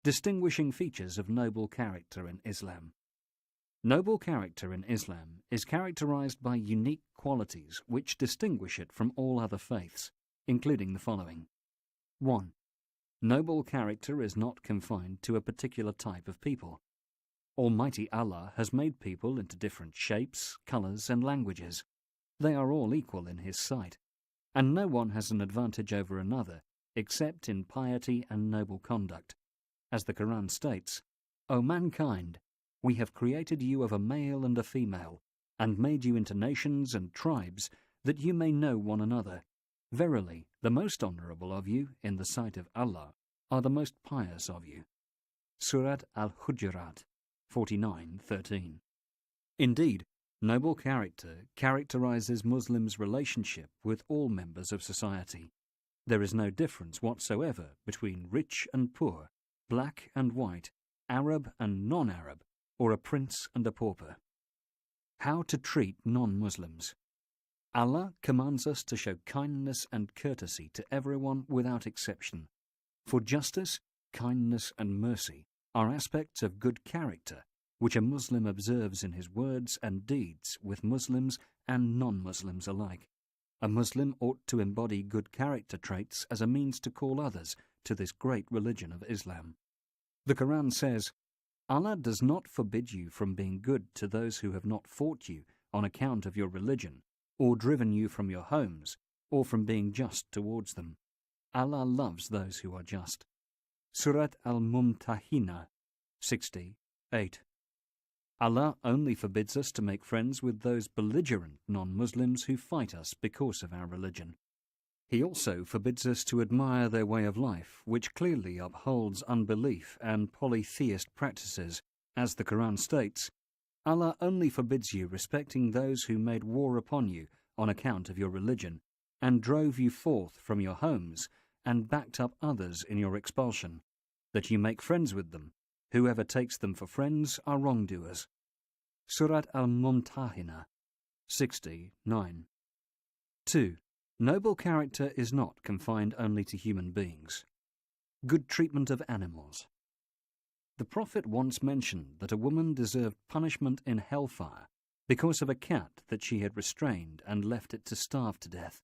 Distinguishing features of noble character in Islam. Noble character in Islam is characterized by unique qualities which distinguish it from all other faiths, including the following. 1. Noble character is not confined to a particular type of people. Almighty Allah has made people into different shapes, colors, and languages. They are all equal in His sight, and no one has an advantage over another except in piety and noble conduct. As the Quran states, O mankind, we have created you of a male and a female, and made you into nations and tribes, that you may know one another. Verily, the most honorable of you in the sight of Allah are the most pious of you. Surat Al-Hujurat 49:13. Indeed, noble character characterizes Muslims' relationship with all members of society. There is no difference whatsoever between rich and poor, black and white, Arab and non-Arab, or a prince and a pauper. How to treat non-Muslims. Allah commands us to show kindness and courtesy to everyone without exception. For justice, kindness, and mercy are aspects of good character which a Muslim observes in his words and deeds with Muslims and non-Muslims alike. A Muslim ought to embody good character traits as a means to call others to this great religion of Islam. The Quran says, Allah does not forbid you from being good to those who have not fought you on account of your religion, or driven you from your homes, or from being just towards them. Allah loves those who are just. Surat Al-Mumtahina 60:8. Allah only forbids us to make friends with those belligerent non-Muslims who fight us because of our religion. He also forbids us to admire their way of life, which clearly upholds unbelief and polytheist practices. As the Quran states, Allah only forbids you respecting those who made war upon you on account of your religion, and drove you forth from your homes, and backed up others in your expulsion, that you make friends with them. Whoever takes them for friends are wrongdoers. Surat Al-Mumtahina 60:9. 2. Noble character is not confined only to human beings. Good treatment of animals. The Prophet once mentioned that a woman deserved punishment in hellfire because of a cat that she had restrained and left it to starve to death.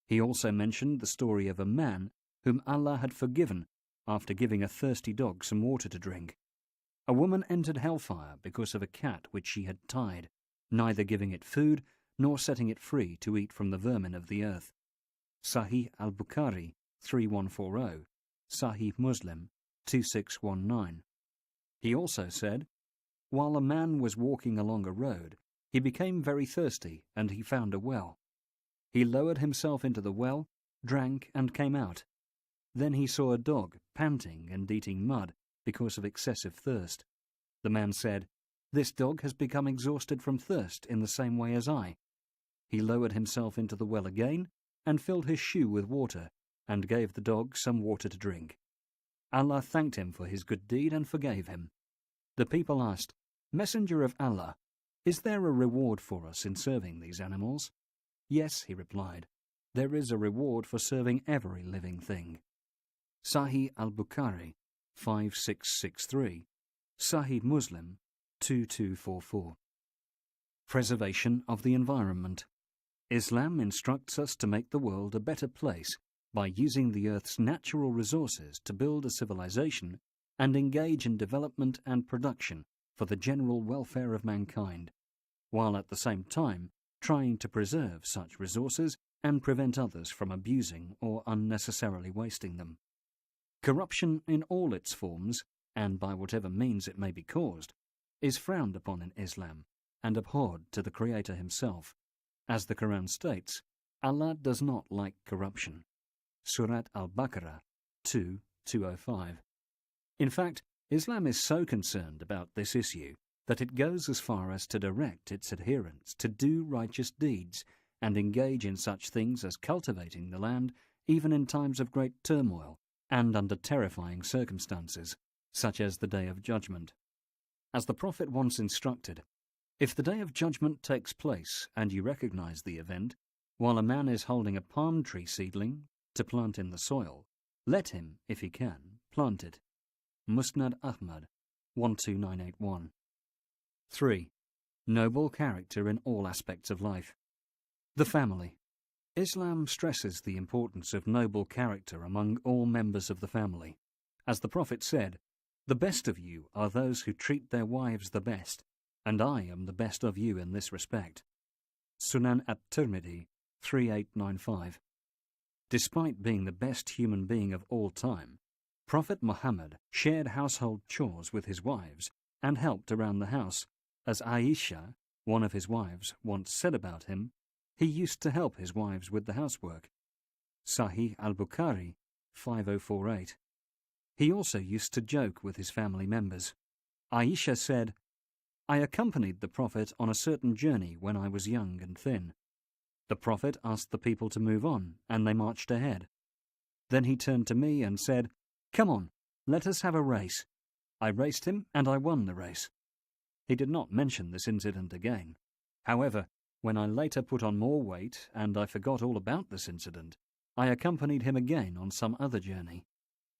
He also mentioned the story of a man whom Allah had forgiven after giving a thirsty dog some water to drink. A woman entered hellfire because of a cat which she had tied, neither giving it food nor setting it free to eat from the vermin of the earth. Sahih al-Bukhari 3140, Sahih Muslim 2619. He also said, while a man was walking along a road, he became very thirsty, and he found a well. He lowered himself into the well, drank, and came out. Then he saw a dog panting and eating mud because of excessive thirst. The man said, "This dog has become exhausted from thirst in the same way as I." He lowered himself into the well again and filled his shoe with water and gave the dog some water to drink. Allah thanked him for his good deed and forgave him. The people asked, "Messenger of Allah, is there a reward for us in serving these animals?" "Yes," he replied, "there is a reward for serving every living thing." Sahih al-Bukhari 5663, Sahih Muslim 2244. Preservation of the environment. Islam instructs us to make the world a better place by using the earth's natural resources to build a civilization and engage in development and production for the general welfare of mankind, while at the same time trying to preserve such resources and prevent others from abusing or unnecessarily wasting them. Corruption in all its forms, and by whatever means it may be caused, is frowned upon in Islam and abhorred to the Creator himself. As the Quran states, Allah does not like corruption. Surat Al-Baqarah 2:205. In fact, Islam is so concerned about this issue that it goes as far as to direct its adherents to do righteous deeds and engage in such things as cultivating the land even in times of great turmoil and under terrifying circumstances, such as the Day of Judgment. As the Prophet once instructed, if the Day of Judgment takes place and you recognize the event, while a man is holding a palm tree seedling to plant in the soil, let him, if he can, plant it. Musnad Ahmad 12981. 3. Noble character in all aspects of life. The family. Islam stresses the importance of noble character among all members of the family. As the Prophet said, "The best of you are those who treat their wives the best, and I am the best of you in this respect." Sunan at-Tirmidhi 3895. Despite being the best human being of all time, Prophet Muhammad shared household chores with his wives and helped around the house. As Aisha, one of his wives, once said about him, he used to help his wives with the housework. Sahih al-Bukhari 5048. He also used to joke with his family members. Aisha said, "I accompanied the Prophet on a certain journey when I was young and thin. The Prophet asked the people to move on, and they marched ahead. Then he turned to me and said, 'Come on, let us have a race.' I raced him, and I won the race." He did not mention this incident again. However, when I later put on more weight and I forgot all about this incident, I accompanied him again on some other journey.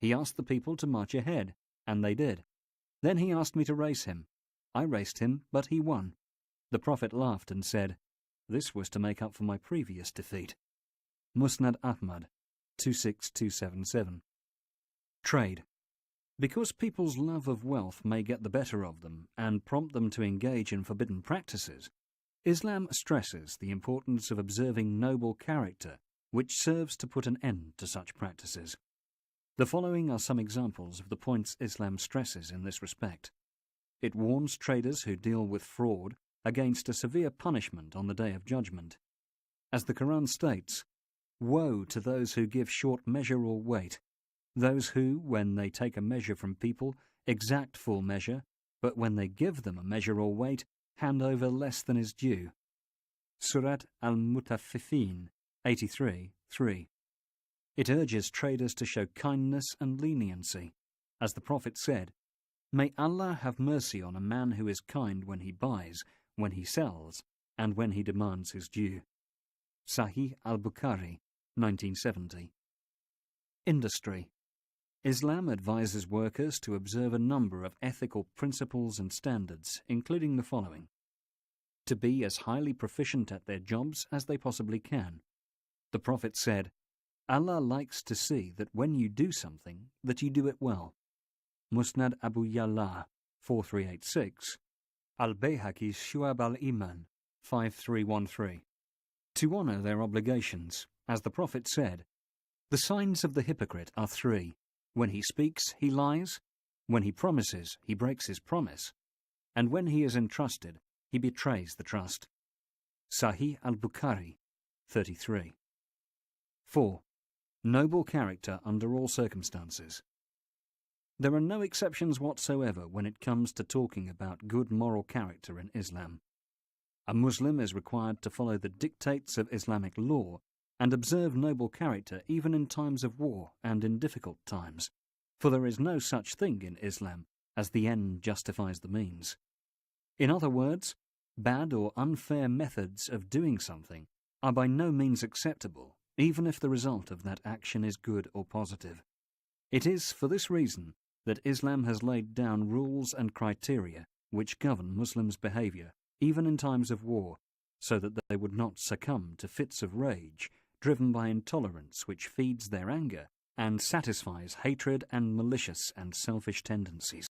He asked the people to march ahead, and they did. Then he asked me to race him. I raced him, but he won. The Prophet laughed and said, "This was to make up for my previous defeat." Musnad Ahmad 26277. Trade. Because people's love of wealth may get the better of them and prompt them to engage in forbidden practices, Islam stresses the importance of observing noble character, which serves to put an end to such practices. The following are some examples of the points Islam stresses in this respect. It warns traders who deal with fraud against a severe punishment on the Day of Judgment. As the Quran states, "Woe to those who give short measure or weight, those who, when they take a measure from people, exact full measure, but when they give them a measure or weight, hand over less than is due." Surat al-Mutaffifin 83:3. It urges traders to show kindness and leniency. As the Prophet said, "May Allah have mercy on a man who is kind when he buys, when he sells, and when he demands his due." Sahih al-Bukhari 1970. Industry. Islam advises workers to observe a number of ethical principles and standards, including the following: to be as highly proficient at their jobs as they possibly can. The Prophet said, "Allah likes to see that when you do something, that you do it well." Musnad Abu Ya'la 4386. Al-Bayhaqi Shu'ab al-Iman 5313. To honor their obligations, as the Prophet said, "The signs of the hypocrite are three. When he speaks, he lies. When he promises, he breaks his promise. And when he is entrusted, he betrays the trust." Sahih al-Bukhari 33. 4. Noble character under all circumstances. There are no exceptions whatsoever when it comes to talking about good moral character in Islam. A Muslim is required to follow the dictates of Islamic law and observe noble character even in times of war and in difficult times, for there is no such thing in Islam as the end justifies the means. In other words, bad or unfair methods of doing something are by no means acceptable, even if the result of that action is good or positive. It is for this reason that Islam has laid down rules and criteria which govern Muslims' behavior, even in times of war, so that they would not succumb to fits of rage driven by intolerance which feeds their anger and satisfies hatred and malicious and selfish tendencies.